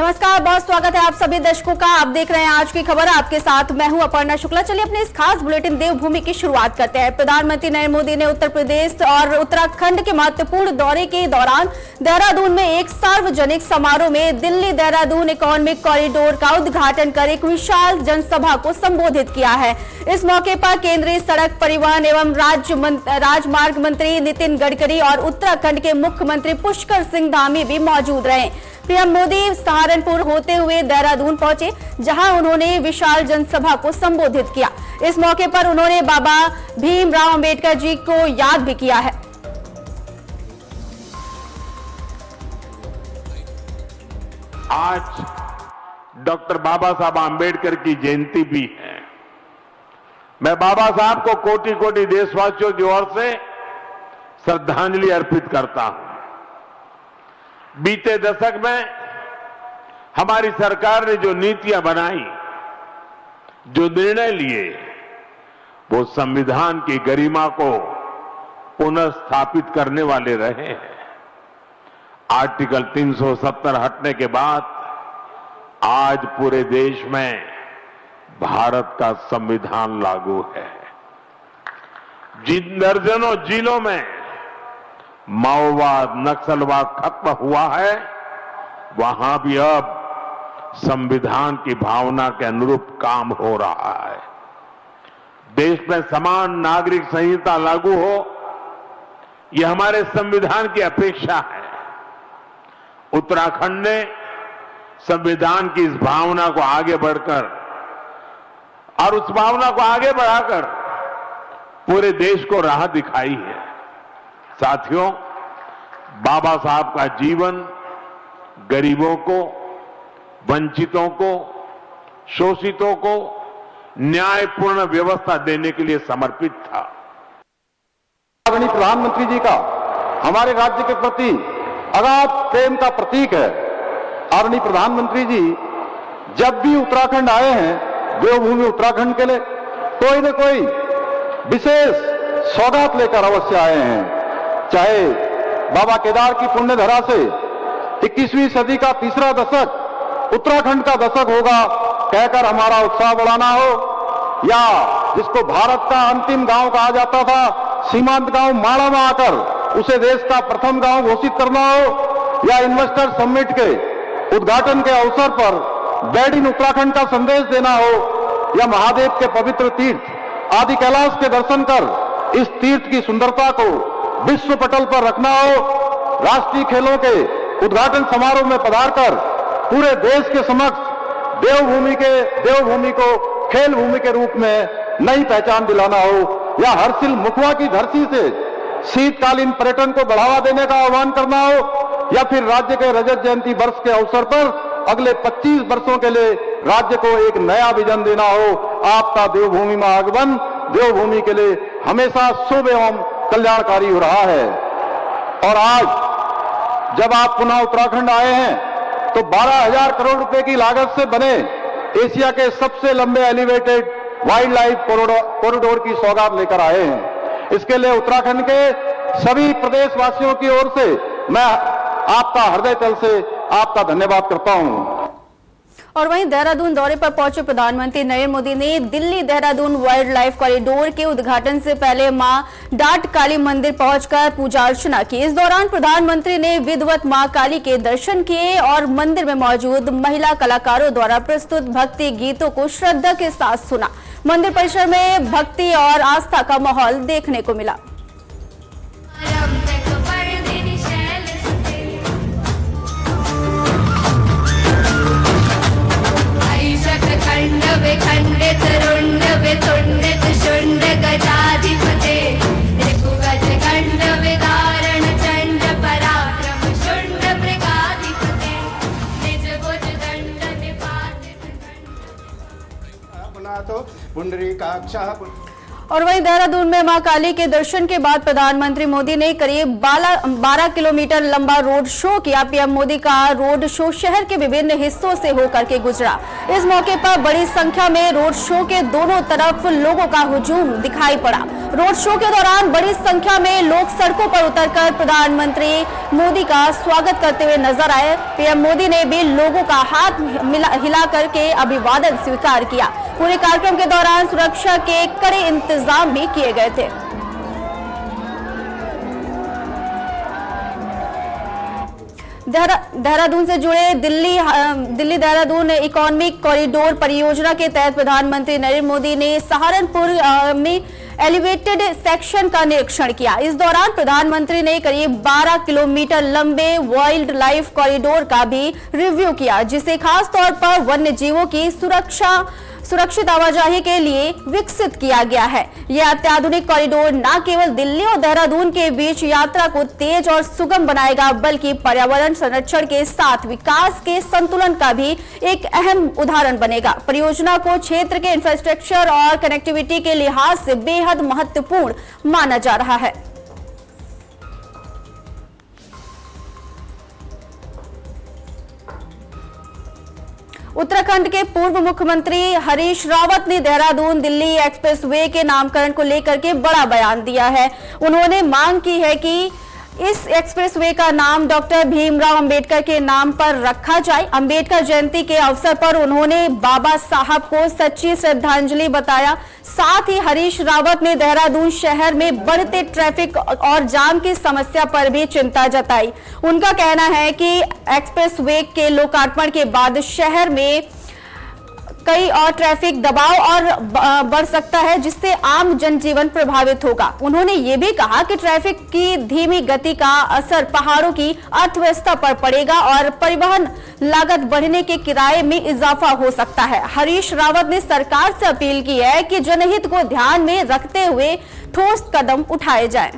नमस्कार, बहुत स्वागत है आप सभी दर्शकों का। आप देख रहे हैं आज की खबर। आपके साथ मैं हूं अपर्णा शुक्ला। चलिए अपने इस खास बुलेटिन देवभूमि की शुरुआत करते हैं। प्रधानमंत्री नरेंद्र मोदी ने उत्तर प्रदेश और उत्तराखंड के महत्वपूर्ण दौरे के दौरान देहरादून में एक सार्वजनिक समारोह में दिल्ली देहरादून इकोनॉमिक कॉरिडोर का उद्घाटन कर एक विशाल जनसभा को संबोधित किया है। इस मौके पर केंद्रीय सड़क परिवहन एवं राजमार्ग मंत्री नितिन गडकरी और उत्तराखंड के मुख्यमंत्री पुष्कर सिंह धामी भी मौजूद रहे। पीएम मोदी सहारनपुर होते हुए देहरादून पहुंचे, जहां उन्होंने विशाल जनसभा को संबोधित किया। इस मौके पर उन्होंने बाबा भीमराव अंबेडकर जी को याद भी किया है। आज डॉक्टर बाबा साहब आम्बेडकर की जयंती भी है। मैं बाबा साहब को कोटि कोटि देशवासियों की ओर से श्रद्धांजलि अर्पित करता हूं। बीते दशक में हमारी सरकार ने जो नीतियां बनाई, जो निर्णय लिए, वो संविधान की गरिमा को पुनः स्थापित करने वाले रहे हैं। आर्टिकल 370 हटने के बाद आज पूरे देश में भारत का संविधान लागू है। जिन दर्जनों जिलों में माओवाद, नक्सलवाद खत्म हुआ है, वहां भी अब संविधान की भावना के अनुरूप काम हो रहा है। देश में समान नागरिक संहिता लागू हो, यह हमारे संविधान की अपेक्षा है। उत्तराखंड ने संविधान की इस भावना को आगे बढ़कर और उस भावना को आगे बढ़ाकर पूरे देश को राह दिखाई है। साथियों, बाबा साहब का जीवन गरीबों को, वंचितों को, शोषितों को न्यायपूर्ण व्यवस्था देने के लिए समर्पित था। आदरणीय प्रधानमंत्री जी का हमारे राज्य के प्रति अगाध प्रेम का प्रतीक है। आदरणीय प्रधानमंत्री जी जब भी उत्तराखंड आए हैं, देवभूमि उत्तराखंड के लिए कोई न कोई विशेष सौगात लेकर अवश्य आए हैं। चाहे बाबा केदार की पुण्य धरा से 21वीं सदी का तीसरा दशक उत्तराखंड का दशक होगा कहकर हमारा उत्साह बढ़ाना हो, या जिसको भारत का अंतिम गांव कहा जाता था, सीमांत गांव माड़ा में आकर उसे देश का प्रथम गांव घोषित करना हो, या इन्वेस्टर समिट के उद्घाटन के अवसर पर बेड इन उत्तराखंड का संदेश देना हो, या महादेव के पवित्र तीर्थ आदि कैलाश के दर्शन कर इस तीर्थ की सुंदरता को विश्व पटल पर रखना हो, राष्ट्रीय खेलों के उद्घाटन समारोह में पधारकर पूरे देश के समक्ष देवभूमि को खेल भूमि के रूप में नई पहचान दिलाना हो, या हर्षिल मुखवा की धरती से शीतकालीन पर्यटन को बढ़ावा देने का आह्वान करना हो, या फिर राज्य के रजत जयंती वर्ष के अवसर पर अगले 25 वर्षों के लिए राज्य को एक नया विजन देना हो। आपका देवभूमि में आगमन देवभूमि के लिए हमेशा शुभ एवं कल्याणकारी हो रहा है। और आज जब आप पुनः उत्तराखंड आए हैं तो 12,000 करोड़ रुपए की लागत से बने एशिया के सबसे लंबे एलिवेटेड वाइल्ड लाइफ कॉरिडोर की सौगात लेकर आए हैं। इसके लिए उत्तराखंड के सभी प्रदेशवासियों की ओर से मैं आपका हृदय तल से आपका धन्यवाद करता हूं। और वहीं देहरादून दौरे पर पहुंचे प्रधानमंत्री नरेंद्र मोदी ने Delhi Dehradun wild life corridor के उद्घाटन से पहले मां डाट काली मंदिर पहुंचकर पूजा अर्चना की। इस दौरान प्रधानमंत्री ने विधिवत मां काली के दर्शन किए और मंदिर में मौजूद महिला कलाकारों द्वारा प्रस्तुत भक्ति गीतों को श्रद्धा के साथ सुना। मंदिर परिसर में भक्ति और आस्था का माहौल देखने को मिला। खंडित रुंड वितुंडित शुंड गजाधिपते ऋगुगज गंड विदारण चंड पराक्रम शुंड मृगाधिपते निज भुज दंड निपातित पुंडरीकाक्षः। और वहीं देहरादून में मां काली के दर्शन के बाद प्रधानमंत्री मोदी ने करीब 12 किलोमीटर लंबा रोड शो किया। पीएम मोदी का रोड शो शहर के विभिन्न हिस्सों से होकर के गुजरा। इस मौके पर बड़ी संख्या में रोड शो के दोनों तरफ लोगों का हुजूम दिखाई पड़ा। रोड शो के दौरान बड़ी संख्या में लोग सड़कों पर उतरकर प्रधानमंत्री मोदी का स्वागत करते हुए नजर आए। पीएम मोदी ने भी लोगों का हाथ हिला करके अभिवादन स्वीकार किया। पूरे कार्यक्रम के दौरान सुरक्षा के कड़े इंतजाम भी किए गए थे। देहरादून से जुड़े दिल्ली देहरादून इकोनॉमिक कॉरिडोर परियोजना के तहत प्रधानमंत्री नरेंद्र मोदी ने सहारनपुर में एलिवेटेड सेक्शन का निरीक्षण किया। इस दौरान प्रधानमंत्री ने करीब 12 किलोमीटर लंबे वाइल्ड लाइफ कॉरिडोर का भी रिव्यू किया, जिसे खास तौर पर वन्य जीवों की सुरक्षित आवाजाही के लिए विकसित किया गया है। यह अत्याधुनिक कॉरिडोर न केवल दिल्ली और देहरादून के बीच यात्रा को तेज और सुगम बनाएगा, बल्कि पर्यावरण संरक्षण के साथ विकास के संतुलन का भी एक अहम उदाहरण बनेगा। परियोजना को क्षेत्र के इंफ्रास्ट्रक्चर और कनेक्टिविटी के लिहाज से बेहद महत्वपूर्ण माना जा रहा है। उत्तराखंड के पूर्व मुख्यमंत्री हरीश रावत ने देहरादून दिल्ली एक्सप्रेसवे के नामकरण को लेकर के बड़ा बयान दिया है। उन्होंने मांग की है कि इस एक्सप्रेसवे का नाम डॉक्टर भीमराव अंबेडकर के नाम पर रखा जाए। अंबेडकर जयंती के अवसर पर उन्होंने बाबा साहब को सच्ची श्रद्धांजलि बताया। साथ ही हरीश रावत ने देहरादून शहर में बढ़ते ट्रैफिक और जाम की समस्या पर भी चिंता जताई। उनका कहना है कि एक्सप्रेसवे के लोकार्पण के बाद शहर में कई और ट्रैफिक दबाव और बढ़ सकता है, जिससे आम जनजीवन प्रभावित होगा। उन्होंने ये भी कहा कि ट्रैफिक की धीमी गति का असर पहाड़ों की अर्थव्यवस्था पर पड़ेगा और परिवहन लागत बढ़ने के किराए में इजाफा हो सकता है। हरीश रावत ने सरकार से अपील की है कि जनहित को ध्यान में रखते हुए ठोस कदम उठाए जाएं।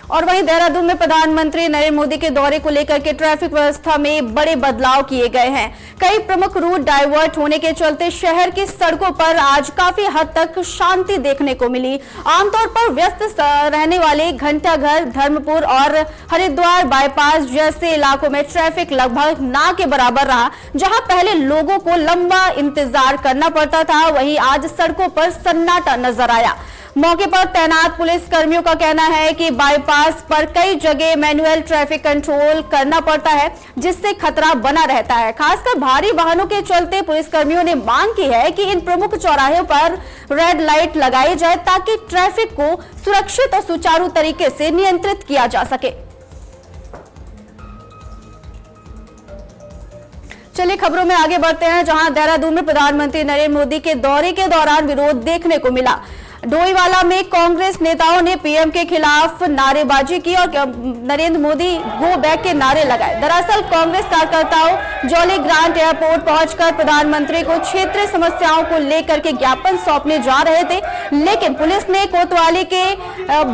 और वहीं देहरादून में प्रधानमंत्री नरेंद्र मोदी के दौरे को लेकर के ट्रैफिक व्यवस्था में बड़े बदलाव किए गए हैं। कई प्रमुख रूट डाइवर्ट होने के चलते शहर की सड़कों पर आज काफी हद तक शांति देखने को मिली। आमतौर पर व्यस्त रहने वाले घंटाघर, धर्मपुर और हरिद्वार बाईपास जैसे इलाकों में ट्रैफिक लगभग ना के बराबर रहा। जहां पहले लोगों को लंबा इंतजार करना पड़ता था, वहीं आज सड़कों पर सन्नाटा नजर आया। मौके पर तैनात पुलिस कर्मियों का कहना है कि बाईपास पर कई जगह मैनुअल ट्रैफिक कंट्रोल करना पड़ता है, जिससे खतरा बना रहता है। खासकर भारी वाहनों के चलते पुलिस कर्मियों ने मांग की है कि इन प्रमुख चौराहों पर रेड लाइट लगाई जाए, ताकि ट्रैफिक को सुरक्षित और सुचारू तरीके से नियंत्रित किया जा सके। चलिए खबरों में आगे बढ़ते हैं, जहां देहरादून में प्रधानमंत्री नरेंद्र मोदी के दौरे के दौरान विरोध देखने को मिला। डोईवाला में कांग्रेस नेताओं ने पीएम के खिलाफ नारेबाजी की और नरेंद्र मोदी गो बैक के नारे लगाए। दरअसल कांग्रेस कार्यकर्ताओं जॉली ग्रांट एयरपोर्ट पहुंचकर प्रधानमंत्री को क्षेत्रीय समस्याओं को लेकर के ज्ञापन सौंपने जा रहे थे, लेकिन पुलिस ने कोतवाली के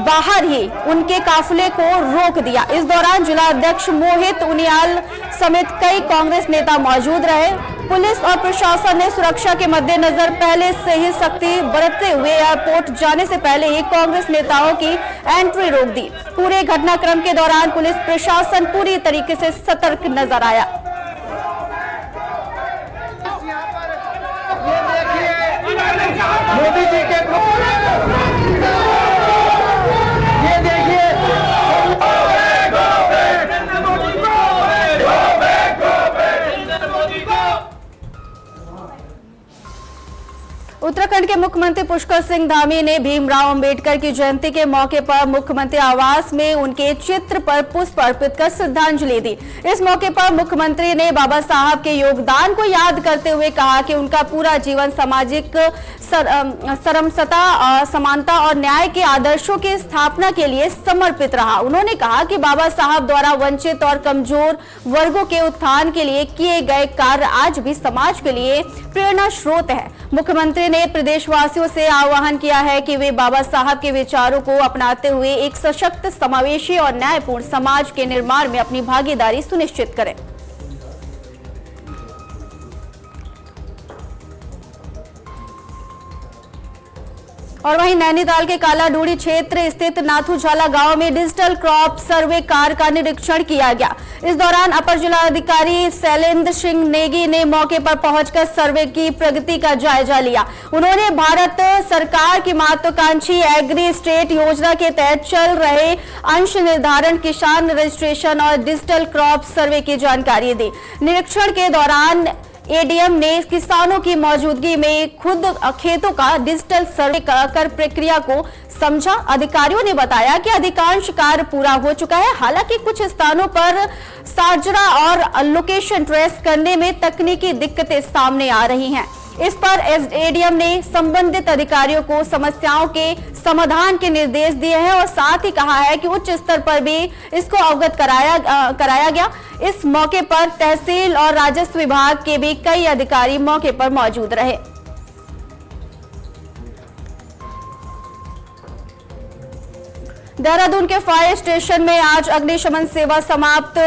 बाहर ही उनके काफिले को रोक दिया। इस दौरान जिला अध्यक्ष मोहित उनियाल समेत कई कांग्रेस नेता मौजूद रहे। पुलिस और प्रशासन ने सुरक्षा के मद्देनजर पहले से ही सख्ती बरतते हुए एयरपोर्ट जाने से पहले ही कांग्रेस नेताओं की एंट्री रोक दी। पूरे घटनाक्रम के दौरान पुलिस प्रशासन पूरी तरीके से सतर्क नजर आया। मोदी जी के ये देखिए उत्तराखंड के मुख्यमंत्री पुष्कर सिंह धामी ने भीमराव अंबेडकर की जयंती के मौके पर मुख्यमंत्री आवास में उनके चित्र पर पुष्प अर्पित कर श्रद्धांजलि दी। इस मौके पर मुख्यमंत्री ने बाबा साहब के योगदान को याद करते हुए कहा कि उनका पूरा जीवन सामाजिक सरमसता, समानता और न्याय के आदर्शों की स्थापना के लिए समर्पित रहा। उन्होंने कहा कि बाबा साहब द्वारा वंचित और कमजोर वर्गों के उत्थान के लिए किए गए कार्य आज भी समाज के लिए प्रेरणा स्रोत है। मुख्यमंत्री ने प्रदेशवासियों से आह्वान किया है कि वे बाबा साहब के विचारों को अपनाते हुए एक सशक्त, समावेशी और न्यायपूर्ण समाज के निर्माण में अपनी भागीदारी सुनिश्चित करें। और वहीं नैनीताल के कालाडूडी क्षेत्र स्थित नाथूझाला गांव में डिजिटल क्रॉप सर्वे कार का निरीक्षण किया गया। इस दौरान अपर जिलाधिकारी शैलेंद्र सिंह नेगी ने मौके पर पहुंचकर सर्वे की प्रगति का जायजा लिया। उन्होंने भारत सरकार की महत्वाकांक्षी एग्री स्टेट योजना के तहत चल रहे अंश निर्धारण, किसान रजिस्ट्रेशन और डिजिटल क्रॉप सर्वे की जानकारी दी। निरीक्षण के दौरान एडीएम ने किसानों की मौजूदगी में खुद खेतों का डिजिटल सर्वे कर प्रक्रिया को समझा। अधिकारियों ने बताया कि अधिकांश कार्य पूरा हो चुका है। हालांकि कुछ स्थानों पर साजरा और लोकेशन ट्रेस करने में तकनीकी दिक्कतें सामने आ रही हैं। इस पर एडीएम ने संबंधित अधिकारियों को समस्याओं के समाधान के निर्देश दिए हैं और साथ ही कहा है कि उच्च स्तर पर भी इसको अवगत कराया गया। इस मौके पर तहसील और राजस्व विभाग के भी कई अधिकारी मौके पर मौजूद रहे। देहरादून के फायर स्टेशन में आज अग्निशमन सेवा समाप्त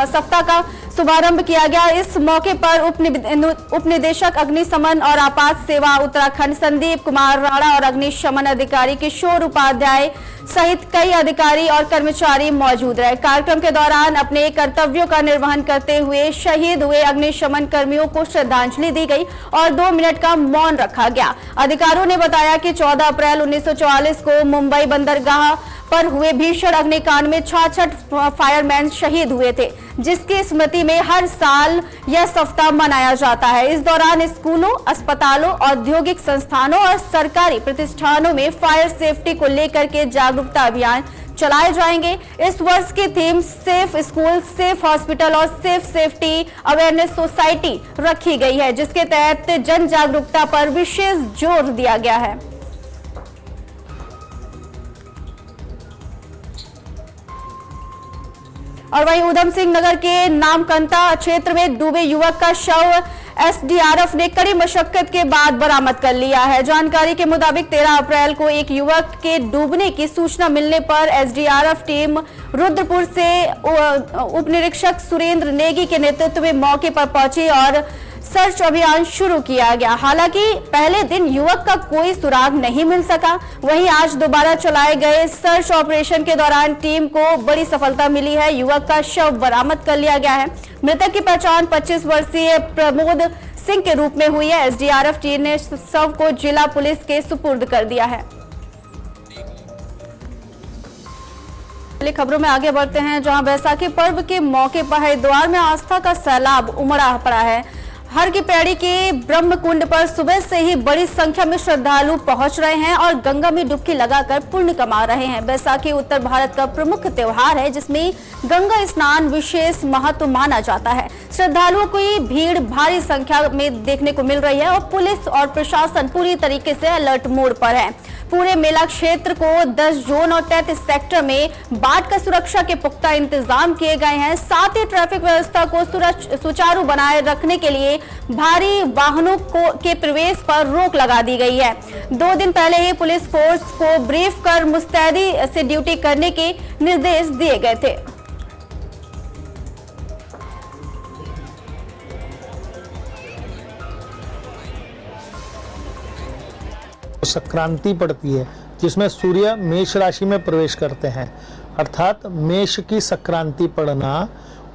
सप्ताह का शुभारंभ किया गया। इस मौके पर उप निदेशक अग्निशमन और आपात सेवा उत्तराखंड संदीप कुमार राणा और अग्निशमन अधिकारी किशोर उपाध्याय सहित कई अधिकारी और कर्मचारी मौजूद रहे। कार्यक्रम के दौरान अपने कर्तव्यों का निर्वहन करते हुए शहीद हुए अग्निशमन कर्मियों को श्रद्धांजलि दी गई और 2 मिनट का मौन रखा गया। अधिकारियों ने बताया कि 14 अप्रैल 1944 को मुंबई बंदरगाह पर हुए भीषण अग्निकांड में 66 फायरमैन शहीद हुए थे, जिसकी स्मृति में हर साल यह सप्ताह मनाया जाता है। इस दौरान स्कूलों, अस्पतालों, औद्योगिक संस्थानों और सरकारी प्रतिष्ठानों में फायर सेफ्टी को लेकर के जागरूकता अभियान चलाए जाएंगे। इस वर्ष की theme safe school, safe hospital और सेफ सेफ्टी अवेयरनेस सोसाइटी रखी गई है, जिसके तहत जन जागरूकता पर विशेष जोर दिया गया है। और वहीं उधम सिंह नगर के नामकंता क्षेत्र में डूबे युवक का शव एसडीआरएफ ने कड़ी मशक्कत के बाद बरामद कर लिया है। जानकारी के मुताबिक 13 अप्रैल को एक युवक के डूबने की सूचना मिलने पर एसडीआरएफ टीम रुद्रपुर से उप निरीक्षक सुरेंद्र नेगी के नेतृत्व में मौके पर पहुंची और सर्च अभियान शुरू किया गया। हालांकि पहले दिन युवक का कोई सुराग नहीं मिल सका। वहीं आज दोबारा चलाए गए सर्च ऑपरेशन के दौरान टीम को बड़ी सफलता मिली है। युवक का शव बरामद कर लिया गया है। मृतक की पहचान 25 वर्षीय प्रमोद सिंह के रूप में हुई है। एसडीआरएफ टीम ने शव को जिला पुलिस के सुपुर्द कर दिया है। खबरों में आगे बढ़ते हैं, जहां बैसाखी पर्व के मौके पर हरिद्वार में आस्था का सैलाब उमड़ा पड़ा है। हर की पैड़ी के ब्रह्म कुंड पर सुबह से ही बड़ी संख्या में श्रद्धालु पहुंच रहे हैं और गंगा में डुबकी लगाकर पुण्य कमा रहे हैं। बैसाखी उत्तर भारत का प्रमुख त्योहार है, जिसमें गंगा स्नान विशेष महत्व माना जाता है। श्रद्धालुओं की भीड़ भारी संख्या में देखने को मिल रही है और पुलिस और प्रशासन पूरी तरीके से अलर्ट मोड पर है। पूरे मेला क्षेत्र को 10 जोन और 33 सेक्टर में बांट कर सुरक्षा के पुख्ता इंतजाम किए गए हैं। साथ ही ट्रैफिक व्यवस्था को सुचारू बनाए रखने के लिए भारी वाहनों के प्रवेश पर रोक लगा दी गई है। 2 दिन पहले ही पुलिस फोर्स को ब्रीफ कर मुस्तैदी से ड्यूटी करने के निर्देश दिए गए थे। संक्रांति पड़ती है, जिसमें सूर्य मेष राशि में प्रवेश करते हैं, अर्थात मेष की संक्रांति पड़ना,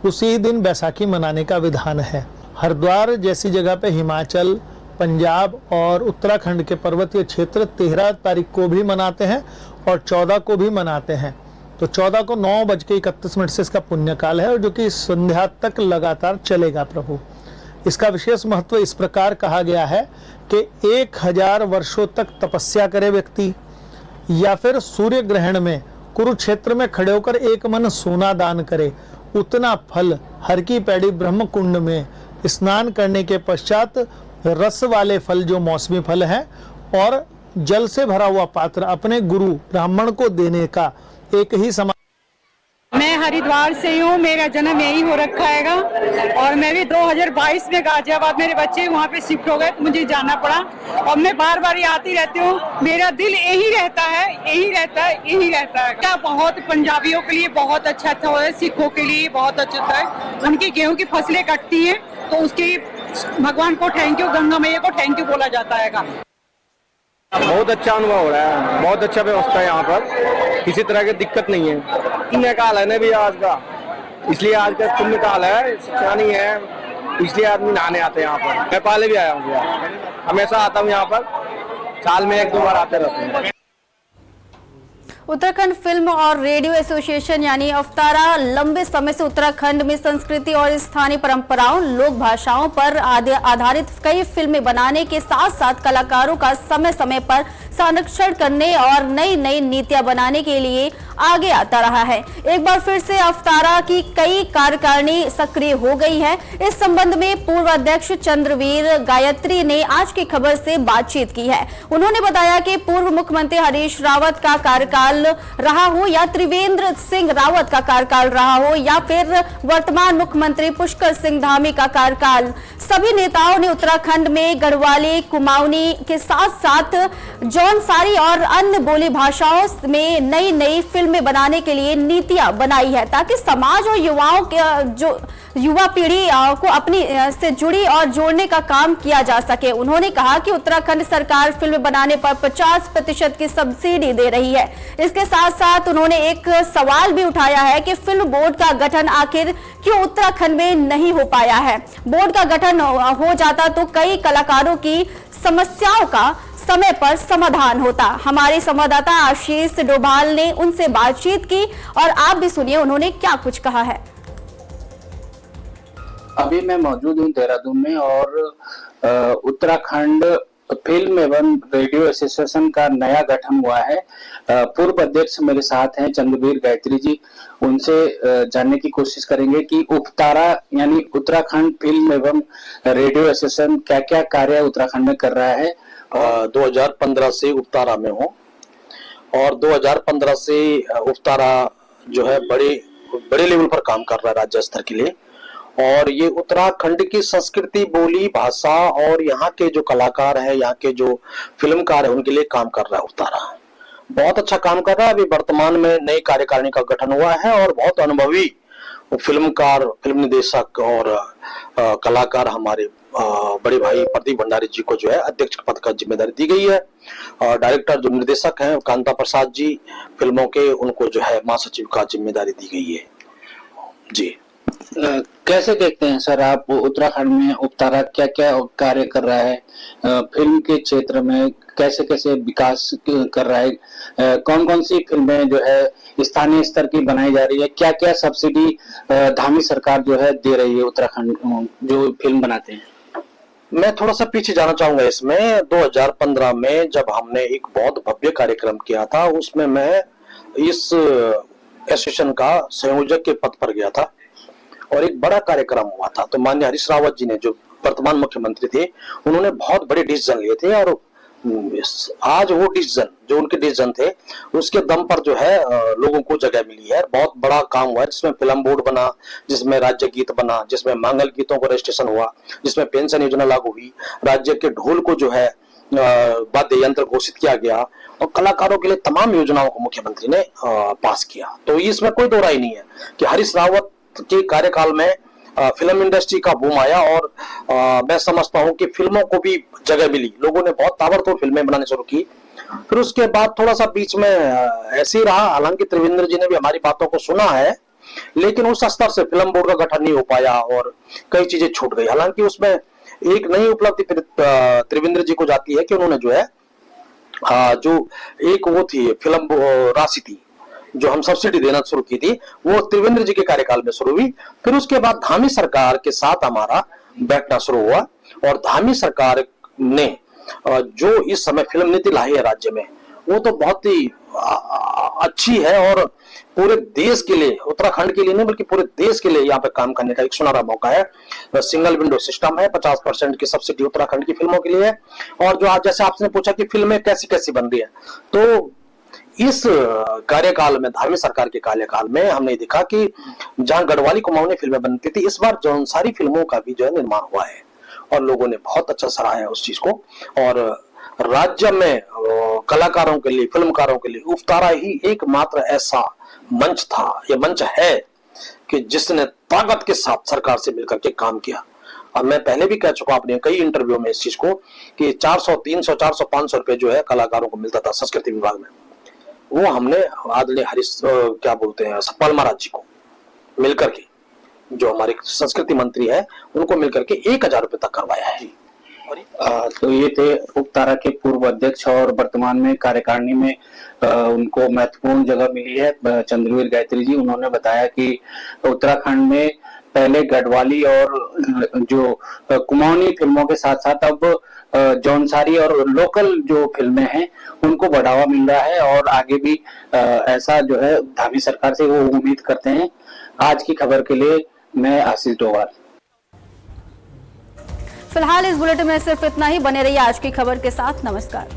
उसी दिन बैसाखी मनाने का विधान है। हरिद्वार जैसी जगह पे हिमाचल, पंजाब और उत्तराखंड के पर्वतीय क्षेत्र 13 तारीख को भी मनाते हैं और 14 को भी मनाते हैं। तो 14 को 9:31 से इसका पुण्यकाल है और जो कि संध्या तक लगातार चलेगा। प्रभु, इसका विशेष महत्व इस प्रकार कहा गया है कि 1000 वर्षों तक तपस्या करे व्यक्ति, या फिर सूर्य ग्रहण में कुरुक्षेत्र में खड़े होकर एक मन सोना दान करे, उतना फल हर की पैड़ी ब्रह्म कुंड में स्नान करने के पश्चात रस वाले फल जो मौसमी फल है और जल से भरा हुआ पात्र अपने गुरु ब्राह्मण को देने का एक ही समान। मैं हरिद्वार से हूँ, मेरा जन्म यही हो रखा है और मैं भी 2022 में गाजियाबाद, मेरे बच्चे वहाँ पे शिफ्ट हो गए तो मुझे जाना पड़ा और मैं बार बार आती रहती हूँ। मेरा दिल यही रहता है, यही रहता है, यही रहता है। क्या बहुत पंजाबियों के लिए बहुत अच्छा था है, सिखों के लिए बहुत अच्छा था। उनकी गेहूँ की फसलें कटती हैं तो उसके भगवान को थैंक यू, गंगा मैया को थैंक यू बोला जाता है। बहुत अच्छा अनुभव हो रहा है, बहुत अच्छा व्यवस्था है यहाँ पर, किसी तरह की दिक्कत नहीं है। पुण्य काल है ना भी आज का, इसलिए आज का पुण्य काल है, शिक्षा नहीं है, इसलिए आदमी नहाने आते हैं यहाँ पर। मैं पहले भी आया हूँ यार, हमेशा आता हूँ यहाँ पर, साल में 1-2 बार आते रहते हैं। उत्तराखंड फिल्म और रेडियो एसोसिएशन यानी अफ्तारा लंबे समय से उत्तराखंड में संस्कृति और स्थानीय परंपराओं, लोक भाषाओं पर आधारित कई फिल्में बनाने के साथ साथ कलाकारों का समय समय पर संरक्षण करने और नई नई नीतियां बनाने के लिए आगे आता रहा है। एक बार फिर से अफ्तारा की कई कार्यकारिणी सक्रिय हो गई है। इस संबंध में पूर्व अध्यक्ष चंद्रवीर गायत्री ने आज की खबर से बातचीत की है। उन्होंने बताया कि पूर्व मुख्यमंत्री हरीश रावत का कार्यकाल रहा हो या त्रिवेंद्र सिंह रावत का कार्यकाल रहा हो या फिर वर्तमान मुख्यमंत्री पुष्कर सिंह धामी का कार्यकाल, सभी नेताओं ने उत्तराखंड में गढ़वाली, कुमाऊनी के साथ साथ जौनसारी और अन्य बोली भाषाओं में नई नई फिल्में बनाने के लिए नीतियां बनाई है ताकि समाज और युवाओं के जो युवा पीढ़ी को अपनी से जुड़ी और जोड़ने का काम किया जा सके। उन्होंने कहा कि उत्तराखंड सरकार फिल्म बनाने पर 50% की सब्सिडी दे रही है। इसके साथ साथ उन्होंने एक सवाल भी उठाया है कि फिल्म बोर्ड का गठन आखिर क्यों उत्तराखंड में नहीं हो पाया है। बोर्ड का गठन हो जाता तो कई कलाकारों की समस्याओं का समय पर समाधान होता। हमारे संवाददाता आशीष डोभाल ने उनसे बातचीत की और आप भी सुनिए उन्होंने क्या कुछ कहा है। अभी मैं मौजूद हूँ देहरादून में और उत्तराखंड फिल्म एवं रेडियो एसोसिएशन का नया गठन हुआ है। पूर्व अध्यक्ष मेरे साथ हैं चंद्रवीर गायत्री जी, उनसे जानने की कोशिश करेंगे कि उपतारा यानी उत्तराखंड फिल्म एवं रेडियो एसोसिएशन क्या क्या कार्य उत्तराखंड में कर रहा है। 2015 से उपतारा में हूँ और 2015 से उपतारा जो है बड़े लेवल पर काम कर रहा है राज्य स्तर के लिए। और ये उत्तराखंड की संस्कृति, बोली, भाषा और यहाँ के जो कलाकार हैं, यहाँ के जो फिल्मकार हैं, उनके लिए काम कर रहा है। उपतारा बहुत अच्छा काम कर रहा है। अभी वर्तमान में नई कार्यकारिणी का गठन हुआ है और बहुत अनुभवी फिल्मकार, फिल्म निर्देशक और कलाकार हमारे बड़े भाई प्रदीप भंडारी जी को जो है अध्यक्ष पद का जिम्मेदारी दी गई है। डायरेक्टर जो निर्देशक हैं कांता प्रसाद जी फिल्मों के, उनको जो है महासचिव का जिम्मेदारी दी गई है। जी, कैसे देखते हैं सर आप उत्तराखंड में उपतारा क्या क्या कार्य कर रहा है, फिल्म के क्षेत्र में कैसे कैसे विकास कर रहा है, कौन कौन सी फिल्में जो है स्थानीय स्तर की बनाई जा रही है, क्या क्या सब्सिडी धामी सरकार जो है दे रही है उत्तराखंड जो फिल्म बनाते हैं। मैं थोड़ा सा पीछे जाना चाहूंगा इसमें। 2015 में जब हमने एक बहुत भव्य कार्यक्रम किया था, उसमें मैं इस एसोसिएशन का संयोजक के पद पर गया था और एक बड़ा कार्यक्रम हुआ था। तो माननीय हरीश रावत जी ने, जो वर्तमान मुख्यमंत्री थे, उन्होंने बहुत बड़े डिसीजन लिए थे और आज वो डिसीजन जो उनके डिसीजन थे उसके दम पर जो है लोगों को जगह मिली है। बहुत बड़ा काम हुआ है जिसमें फिल्म बोर्ड बना, जिसमें राज्य गीत बना, जिसमें मंगल गीतों को रजिस्ट्रेशन हुआ, जिसमें पेंशन योजना लागू हुई, राज्य के ढोल को जो है वाद्य यंत्र घोषित किया गया और कलाकारों के लिए तमाम योजनाओं को मुख्यमंत्री ने पास किया। तो इसमें कोई दो राय नहीं है कि हरीश रावत के कार्यकाल में फिल्म इंडस्ट्री का बूम आया और मैं समझता हूं कि फिल्मों को भी जगह मिली। लोगों ने बहुत ताबड़तोड़ फिल्में बनानी शुरू की। फिर उसके बाद थोड़ा सा बीच में ऐसे ही रहा। हालांकि त्रिवेंद्र जी ने भी हमारी बातों को सुना है, लेकिन उस स्तर से फिल्म बोर्ड का गठन नहीं हो पाया और कई चीजें छूट गई। हालांकि उसमें एक नई उपलब्धि त्रिवेंद्र जी को जाती है कि उन्होंने जो है जो एक वो थी फिल्म राशि थी जो हम सब्सिडी देना शुरू की थी, वो त्रिवेंद्र जी के कार्यकाल में शुरू हुई। फिर उसके बाद धामी सरकार के साथ हमारा बैठना शुरू हुआ और धामी सरकार ने जो इस समय फिल्म नीति लाई है राज्य में, वो तो बहुत ही अच्छी है और पूरे देश के लिए, उत्तराखंड के लिए नहीं बल्कि पूरे देश के लिए यहाँ पे काम करने का एक सुनहरा मौका है। सिंगल विंडो सिस्टम है, 50% की सब्सिडी उत्तराखंड की फिल्मों के लिए है। और जो आज जैसे आपने पूछा कि फिल्में कैसी कैसी बन रही है, तो इस कार्यकाल में, धार्मिक सरकार के कार्यकाल में हमने देखा कि जहां गढ़वाली कुमाऊनी फिल्में बनती थी, इस बार जौनसारी फिल्मों का भी जो है निर्माण हुआ है और लोगों ने बहुत अच्छा सराहा है उस चीज को। और राज्य में कलाकारों के लिए, फिल्मकारों के लिए उपतारा ही एकमात्र ऐसा मंच था, यह मंच है कि जिसने ताकत के साथ सरकार से मिलकर के काम किया। और मैं पहले भी कह चुका अपने कई इंटरव्यू में इस चीज को कि 400, 300, 400, 500 रुपए जो है कलाकारों को मिलता था संस्कृति विभाग में, वो हमने आदरणीय क्या बोलते हैं सतपाल महाराज जी को मिलकर के, जो हमारे संस्कृति मंत्री है, उनको मिलकर के 1000 रुपए तक करवाया है। तो ये थे उपतारा के पूर्व अध्यक्ष और वर्तमान में कार्यकारिणी में उनको महत्वपूर्ण जगह मिली है चंद्रवीर गायत्री जी। उन्होंने बताया कि उत्तराखंड में पहले गढ़वाली और जो कुमाऊनी फिल्मों के साथ साथ अब जौनसारी और लोकल जो फिल्में हैं उनको बढ़ावा मिल रहा है और आगे भी ऐसा जो है धामी सरकार से वो उम्मीद करते हैं। आज की खबर के लिए मैं आशीष डोवाल। फिलहाल इस बुलेटिन में सिर्फ इतना ही। बने रहिए आज की खबर के साथ। नमस्कार।